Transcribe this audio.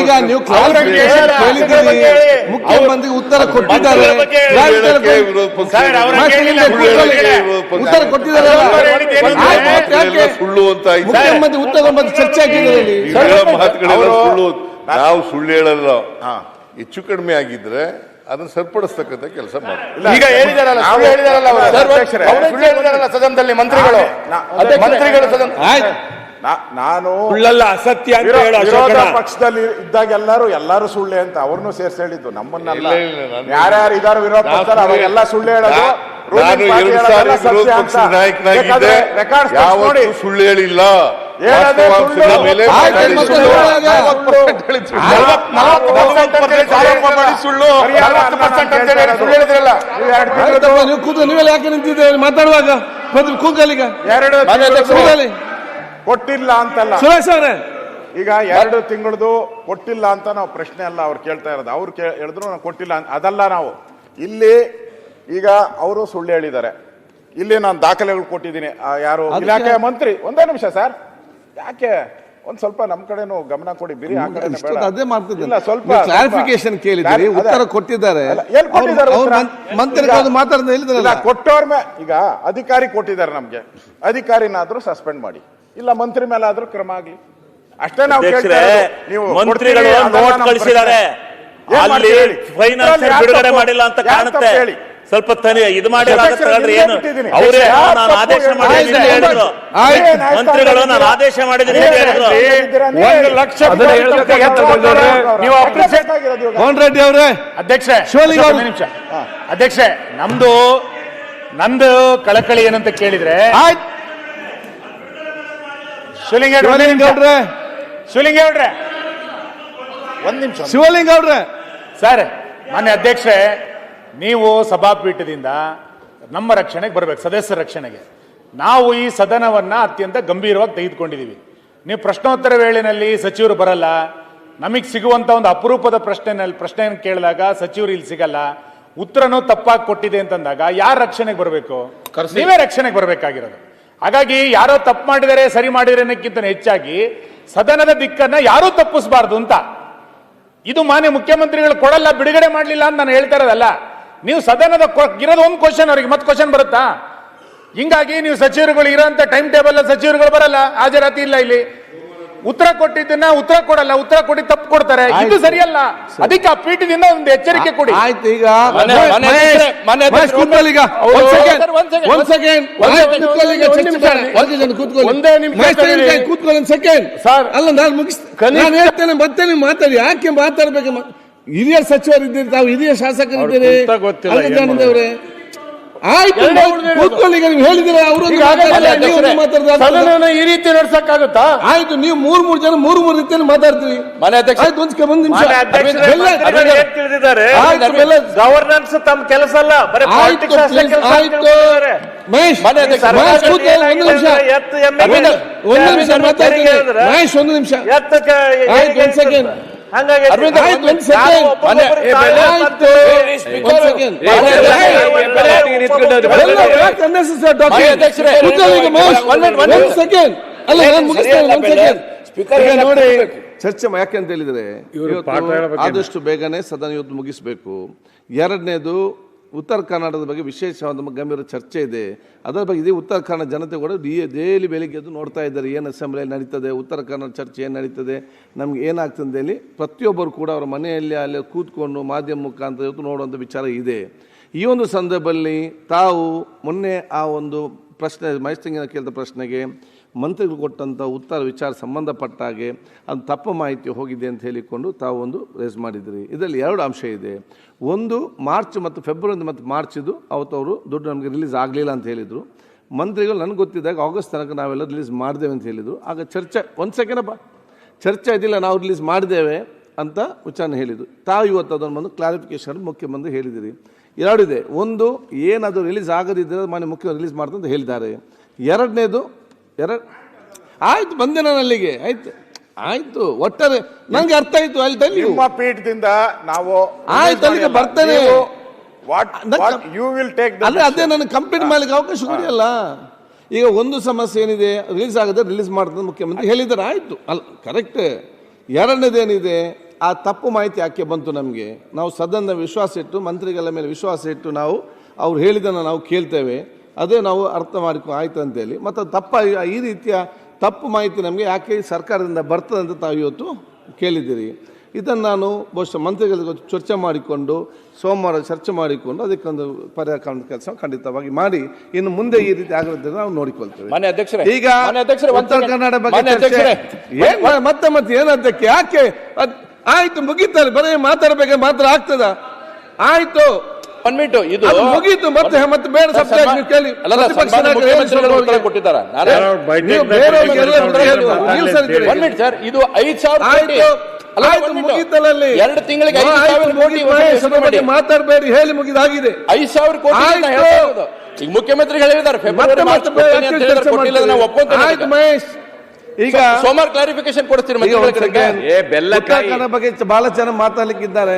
ಈಗ ನೀವು ಮುಖ್ಯಮಂತ್ರಿ ಉತ್ತರ ಕೊಟ್ಟಿದ್ದಾರೆ, ಉತ್ತರ ಕೊಟ್ಟಿದ್ದಾರೆ, ಸುಳ್ಳು ಅಂತ ಮುಖ್ಯಮಂತ್ರಿ ಉತ್ತರ ಚರ್ಚೆ ಆಗಿದ್ದಾರೆ. ನಾವು ಸುಳ್ಳು ಹೇಳಲ್ಲ, ಹೆಚ್ಚು ಕಡಿಮೆ ಆಗಿದ್ರೆ ಅದನ್ನ ಸರಿಪಡಿಸ್ತಕ್ಕಂಥ ಕೆಲಸ ಮಾಡಿ. ಈಗ ಹೇಳಿದಾರಲ್ಲ ಸದನದಲ್ಲಿ ಮಂತ್ರಿಗಳು ನಾನು ಸುಳ್ಳಲ್ಲ ಅಸತ್ಯ ಅಂತ ವಿರೋಧ ಪಕ್ಷದಲ್ಲಿ ಇದ್ದಾಗ ಎಲ್ಲರೂ ಸುಳ್ಳೆ ಅಂತ ಅವ್ರನ್ನೂ ಸೇರ್ಸಿ ಹೇಳಿದ್ದು, ನಮ್ಮನ್ನೆಲ್ಲ. ಯಾರ್ಯಾರು ಇದಾರು ವಿರೋಧ ಪಕ್ಷದಲ್ಲಿ ಅವರೆಲ್ಲ ಸುಳ್ಳು ಹೇಳೋದು. ನಾನು 2 ಸಾರಿ ವಿರೋಧ ಪಕ್ಷದ ನಾಯಕನಾಗಿದ್ದೆ, ಯಾವತ್ತೂ ಸುಳ್ಳು ಹೇಳಿಲ್ಲ. ನೀವೆಲ್ಲ ಯಾಕೆ ನಿಂತಿದ್ದೇವೆ ಮಾತಾಡುವಾಗ? ಕೂಗಲಿಗ ಕೊಟ್ಟಿಲ್ಲ ಅಂತಲ್ಲ ಸುರೇಶ್ ಅವರೇ, ಈಗ 2 ತಿಂಗಳದು ಕೊಟ್ಟಿಲ್ಲ ಅಂತ ನಾವು ಪ್ರಶ್ನೆ ಅಲ್ಲ ಅವ್ರು ಕೇಳ್ತಾ ಇರೋದು. ಅವ್ರು ಹೇಳಿದ್ರು ನಾವು ಕೊಟ್ಟಿಲ್ಲ ಅದಲ್ಲ. ನಾವು ಇಲ್ಲಿ ಈಗ ಅವರು ಸುಳ್ಳು ಹೇಳಿದ್ದಾರೆ, ಇಲ್ಲಿ ನಾನು ದಾಖಲೆಗಳು ಕೊಟ್ಟಿದ್ದೀನಿ. ಯಾರು ಇಲಾಖೆಯ ಮಂತ್ರಿ, ಒಂದೇ ನಿಮಿಷ ಸರ್, ಯಾಕೆ ಒಂದ್ ಸ್ವಲ್ಪ ನಮ್ ಕಡೆನೂ ಗಮನ ಕೊಡಿ, ಬಿರಿ ಆ ಕಡೆ ಅದೇ ಮಾಡ್ತಿದ್ದಿಲ್ಲ. ಸ್ವಲ್ಪ ಕ್ಲಾರಿಫಿಕೇಶನ್ ಕೇಳಿದ್ರಿ, ಉತ್ತರ ಕೊಟ್ಟಿದ್ದಾರೆ. ಏನ್ ಕೊಟ್ಟಿದ್ದಾರೆ? ಮಂತ್ರಿಗಳು ಮಾತಾಡ್ತಾ ಹೇಳಿದ್ರಲ್ಲ, ಕೊಟ್ಟವ್ರ ಮೇಲೆ ಈಗ ಅಧಿಕಾರಿ ಕೊಟ್ಟಿದ್ದಾರೆ, ನಮ್ಗೆ ಅಧಿಕಾರಿನಾದ್ರೂ ಸಸ್ಪೆಂಡ್ ಮಾಡಿ, ಇಲ್ಲ ಮಂತ್ರಿ ಮೇಲೆ ಆದ್ರೂ ಕ್ರಮ ಆಗ್ಲಿ, ಅಷ್ಟೇ ನಾವು ಕೇಳ್ತಾ ಇರೋದು. ನೀವು ಮಂತ್ರಿಗಳು ನೋಟ್ ಕಳಿಸಿದ್ದಾರೆ, ಅಲ್ಲಿ ಫೈನಾನ್ಸ್ ಬಿಡುಗಡೆ ಮಾಡಿಲ್ಲ ಅಂತ ಕಾಣುತ್ತೆ. ಸ್ವಲ್ಪ ಇದು ಮಾಡಿ ಏನು ಅವರೇ ನಾನು ಆದೇಶ ಮಾಡಿದ್ದೀನಿ ಹೇಳಿದ್ರು, ಮಂತ್ರಿಗಳು ನಾನು ಆದೇಶ ಮಾಡಿದ್ದೀನಿ ಹೇಳಿದ್ರು. 1 ಲಕ್ಷ ಮೋಹನ್ ರೆಡ್ಡಿ ಅವರೇ, ಅಧ್ಯಕ್ಷೆ ಅಧ್ಯಕ್ಷೆ, ನಂದು ಕಳಕಳಿ ಏನಂತ ಕೇಳಿದ್ರೆ, ಶಿವಲಿಂಗೇಗೌಡ್ರೆ ಒಂದ್ ನಿಮಿಷ, ಶಿವಲಿಂಗೇಗೌಡ್ರೆ ಸರ್, ಮಾನ್ಯ ಅಧ್ಯಕ್ಷೆ, ನೀವು ಸಭಾಪೀಠದಿಂದ ನಮ್ಮ ರಕ್ಷಣೆಗೆ ಬರಬೇಕು, ಸದಸ್ಯರ ರಕ್ಷಣೆಗೆ. ನಾವು ಈ ಸದನವನ್ನ ಅತ್ಯಂತ ಗಂಭೀರವಾಗಿ ತೆಗೆದುಕೊಂಡಿದ್ದೀವಿ. ನೀವು ಪ್ರಶ್ನೋತ್ತರ ವೇಳೆಯಲ್ಲಿ ಸಚಿವರು ಬರಲ್ಲ, ನಮಗೆ ಸಿಗುವಂತ ಒಂದು ಅಪರೂಪದ ಪ್ರಶ್ನೆಯನ್ನು ಕೇಳಿದಾಗ ಸಚಿವರು ಇಲ್ಲಿ ಸಿಗಲ್ಲ, ಉತ್ತರನೂ ತಪ್ಪಾಗಿ ಕೊಟ್ಟಿದೆ ಅಂತಂದಾಗ ಯಾರ ರಕ್ಷಣೆಗೆ ಬರಬೇಕು? ನೀವೇ ರಕ್ಷಣೆಗೆ ಬರಬೇಕಾಗಿರೋದು. ಹಾಗಾಗಿ ಯಾರೋ ತಪ್ಪು ಮಾಡಿದರೆ ಸರಿ ಮಾಡಿದರೆ ಅನ್ನೋಕ್ಕಿಂತ ಹೆಚ್ಚಾಗಿ ಸದನದ ದಿಕ್ಕನ್ನ ಯಾರೂ ತಪ್ಪಿಸಬಾರ್ದು ಅಂತ. ಇದು ಮಾನ್ಯ ಮುಖ್ಯಮಂತ್ರಿಗಳು ಕೊಡಲ್ಲ, ಬಿಡುಗಡೆ ಮಾಡಲಿಲ್ಲ ಅಂತ ನಾನು ಹೇಳ್ತಾ ಇರೋದಲ್ಲ. ನೀವು ಸದನದ ಇರೋದು ಒಂದು ಕ್ವಶನ್, ಅವ್ರಿಗೆ ಮತ್ತೆ ಕ್ವಶನ್ ಬರುತ್ತಾ? ಹಿಂಗಾಗಿ ನೀವು ಸಚಿವರುಗಳು ಇರೋಂಥ ಟೈಮ್ ಟೇಬಲ್ ಸಚಿವರುಗಳು ಬರಲ್ಲ, ಹಾಜರಾತಿ ಇಲ್ಲ, ಇಲ್ಲಿ ಉತ್ತರ ಕೊಟ್ಟಿದ್ದನ್ನ ಉತ್ತರ ಕೊಡಲ್ಲ, ಉತ್ತರ ಕೊಡಿ ತಪ್ಪು ಕೊಡ್ತಾರೆ, ಇದು ಸರಿಯಲ್ಲ. ಅದಕ್ಕೆ ಆ ಪೀಠದಿಂದ ಒಂದು ಎಚ್ಚರಿಕೆ ಕೊಡಿ. ಆಯ್ತು, ಈಗ ಅಲ್ಲ, ನಾನು ಮುಗಿಸ್ತೇನೆ, ಮತ್ತೆ ನೀವು ಮಾತಾಡಿ. ಯಾಕೆ ಮಾತಾಡ್ಬೇಕು? ಹಿರಿಯ ಸಚಿವರಿದ್ದೀರಿ, ತಾವು ಹಿರಿಯ ಶಾಸಕರಿದ್ದೀರಿ. ಆಯ್ತು, ಕೂತ್ಕೊಳ್ಳಿ. ನೀವು ಹೇಳಿದ್ರೆ ಅವರು ಈ ರೀತಿ ನಡ್ಸಕ್ಕಾಗುತ್ತಾ? ಆಯ್ತು, ನೀವು 3 ಜನ 3 ರೀತಿಯಲ್ಲಿ ಮಾತಾಡ್ತೀವಿ. ಒಂದು ನಿಮಿಷ, ಗವರ್ನೆನ್ಸ್ ತಮ್ಮ ಕೆಲಸ ಅಲ್ಲ, ಆಯ್ತು ಮಹೇಶ್, ಒಂದು ನಿಮಿಷ ಮಹೇಶ್, ಒಂದು ನಿಮಿಷ ಆಯ್ತು, ಒಂದು ಸೆಕೆಂಡ್. ನೋಡಿ, ಚರ್ಚೆ ಯಾಕೆ ಅಂತ ಹೇಳಿದ್ರೆ, ಆದಷ್ಟು ಬೇಗನೆ ಸದನ ಇವತ್ತು ಮುಗಿಸಬೇಕು. ಎರಡನೇದು, ಉತ್ತರ ಕರ್ನಾಟಕದ ಬಗ್ಗೆ ವಿಶೇಷವಾದ ಗಂಭೀರ ಚರ್ಚೆ ಇದೆ. ಅದರ ಬಗ್ಗೆ ಇದೇ ಉತ್ತರ ಕನ್ನಡ ಜನತೆ ಕೂಡ ಡೈಲಿ ಬೆಳಿಗ್ಗೆ ಎದ್ದು ನೋಡ್ತಾ ಇದ್ದಾರೆ, ಏನು ಅಸೆಂಬ್ಲಿಯಲ್ಲಿ ನಡೀತದೆ, ಉತ್ತರ ಕನ್ನಡ ಚರ್ಚೆ ಏನು ನಡೀತದೆ, ನಮ್ಗೆ ಏನಾಗ್ತದೆ ಹೇಳಿ ಪ್ರತಿಯೊಬ್ಬರು ಕೂಡ ಅವರ ಮನೆಯಲ್ಲಿ ಅಲ್ಲಿ ಕೂತ್ಕೊಂಡು ಮಾಧ್ಯಮ ಮುಖಾಂತರ ಇವತ್ತು ನೋಡುವಂಥ ವಿಚಾರ ಇದೆ. ಈ ಒಂದು ಸಂದರ್ಭದಲ್ಲಿ ತಾವು ಮೊನ್ನೆ ಆ ಒಂದು ಪ್ರಶ್ನೆ ಮಹೇಶ್ ಕೇಳಿದ ಪ್ರಶ್ನೆಗೆ ಮಂತ್ರಿಗಳು ಕೊಟ್ಟಂಥ ಉತ್ತರ ವಿಚಾರ ಸಂಬಂಧಪಟ್ಟ ಹಾಗೆ ಅದು ತಪ್ಪು ಮಾಹಿತಿ ಹೋಗಿದೆ ಅಂತ ಹೇಳಿಕೊಂಡು ತಾವು ಒಂದು ರೇಸ್ ಮಾಡಿದ್ರಿ. ಇದರಲ್ಲಿ 2 ಅಂಶ ಇದೆ. ಒಂದು, ಮಾರ್ಚ್ ಮತ್ತು ಫೆಬ್ರವರಿ ಮತ್ತು ಮಾರ್ಚಿದು ಅವತ್ತು ಅವರು ದುಡ್ಡು ನಮಗೆ ರಿಲೀಸ್ ಆಗಲಿಲ್ಲ ಅಂತ ಹೇಳಿದರು. ಮಂತ್ರಿಗಳು ನನಗೆ ಗೊತ್ತಿದ್ದಾಗ ಆಗಸ್ಟ್ ತನಕ ನಾವೆಲ್ಲ ರಿಲೀಸ್ ಮಾಡಿದ್ದೇವೆ ಅಂತ ಹೇಳಿದರು. ಆಗ ಚರ್ಚೆ, ಒಂದು ಸೆಕೆಂಡಪ್ಪ, ಚರ್ಚೆ ಇದಿಲ್ಲ, ನಾವು ರಿಲೀಸ್ ಮಾಡಿದ್ದೇವೆ ಅಂತ ವಿಚಾರಣೆ ಹೇಳಿದರು. ತಾವು ಇವತ್ತು ಅದನ್ನು ಬಂದು ಕ್ಲಾರಿಫಿಕೇಶನ್ ಮುಖ್ಯಮಂತ್ರಿ ಹೇಳಿದಿರಿ. 2 ಇದೆ. ಒಂದು, ಏನದು ರಿಲೀಸ್ ಆಗದಿದ್ದರೆ ಮಾನ್ಯ ಮುಖ್ಯಮಂತ್ರಿ ರಿಲೀಸ್ ಮಾಡ್ತಾರೆ ಅಂತ ಹೇಳಿದ್ದಾರೆ. ಎರಡನೇದು, ಆಯ್ತು, ಬಂದೆ ನಾನು ಅಲ್ಲಿಗೆ. ಆಯ್ತು ಒಟ್ಟಾರೆ ನಂಗೆ ಅರ್ಥ ಆಯ್ತು. ಅಲ್ಲಿ ನಿಮ್ಮ ಪೀಠದಿಂದ ನಾವು ಆಯ್ತು ಅಲ್ಲಿಗೆ ಬರ್ತೇನೆ. ಯು ವಿಲ್ ಟೇಕ್ ಅದೇ ನನಗೆ ಕಂಪ್ಲೀಟ್ ಮಾಡ್ಲಿಕ್ಕೆ ಅವಕಾಶ ಕೊಡಿಯಲ್ಲ. ಈಗ ಒಂದು ಸಮಸ್ಯೆ ಏನಿದೆ, ರಿಲೀಸ್ ಆಗದೆ ರಿಲೀಸ್ ಮಾಡ್ತದೆ ಮುಖ್ಯಮಂತ್ರಿ ಹೇಳಿದ್ದಾರೆ, ಆಯಿತು ಅಲ್ಲ ಕರೆಕ್ಟ್. ಎರಡನೇದೇನಿದೆ, ಆ ತಪ್ಪು ಮಾಹಿತಿ ಯಾಕೆ ಬಂತು ನಮಗೆ? ನಾವು ಸದನದ ವಿಶ್ವಾಸ ಇಟ್ಟು, ಮಂತ್ರಿಗಳ ಮೇಲೆ ವಿಶ್ವಾಸ ಇಟ್ಟು ನಾವು ಅವ್ರು ಹೇಳಿದ್ದನ್ನು ನಾವು ಕೇಳ್ತೇವೆ, ಅದೇ ನಾವು ಅರ್ಥ ಮಾಡಿಕೊ ಆಯ್ತು ಅಂತೇಳಿ. ಮತ್ತು ಈ ರೀತಿಯ ತಪ್ಪು ಮಾಹಿತಿ ನಮಗೆ ಯಾಕೆ ಸರ್ಕಾರದಿಂದ ಬರ್ತದೆ ಅಂತ ತಾವು ಇವತ್ತು ಕೇಳಿದ್ದೀರಿ. ಇದನ್ನು ನಾನು ಬಹುಶಃ ಮಂತ್ರಿಗಳಿಗೆ ಚರ್ಚೆ ಮಾಡಿಕೊಂಡು ಸೋಮವಾರ ಚರ್ಚೆ ಮಾಡಿಕೊಂಡು ಅದಕ್ಕೊಂದು ಪರಿಹಾರ ಕಾಣುವ ಕೆಲಸ ಖಂಡಿತವಾಗಿ ಮಾಡಿ ಇನ್ನು ಮುಂದೆ ಈ ರೀತಿ ಆಗದಂತೆ ನಾವು ನೋಡಿಕೊಳ್ತೇವೆ. ಈಗ ಉತ್ತರ ಕನ್ನಡ ಬಗ್ಗೆ ಮತ್ತೆ ಏನಂತಕ್ಕೆ ಯಾಕೆ ಆಯ್ತು ಮುಗಿತಾರೆ, ಬರೀ ಮಾತಾಡಬೇಕು ಮಾತ್ರ ಆಗ್ತದ? ಆಯ್ತು ಇದು ಮುಗೀತು, ಮತ್ತೆ ಬೇಡ ಸಬ್ಜೆಕ್ಟ್ ನೀವು ಕೇಳಿ. ಇದು 5,000 ಮುಗಿತಲಲ್ಲಿ 2 ತಿಂಗಳಿಗೆ 5,000 ಕೋಟಿ ಮಾತಾಡಬೇಡಿ, ಹೇಳಿ ಮುಗಿದಾಗಿದೆ. 5,000 ಕೋಟಿ ಈಗ ಮುಖ್ಯಮಂತ್ರಿಗಳು ಹೇಳಿದ್ದಾರೆ ಆಯ್ತು ಮಹೇಶ್, ಈಗ ಸೋಮವಾರ ಕ್ಲಾರಿಫಿಕೇಶನ್ ಕೊಡ್ತೀರಿ ಬಗ್ಗೆ ಬಹಳ ಜನ ಮಾತಾಡ್ಲಿಕ್ಕಿದ್ದಾರೆ.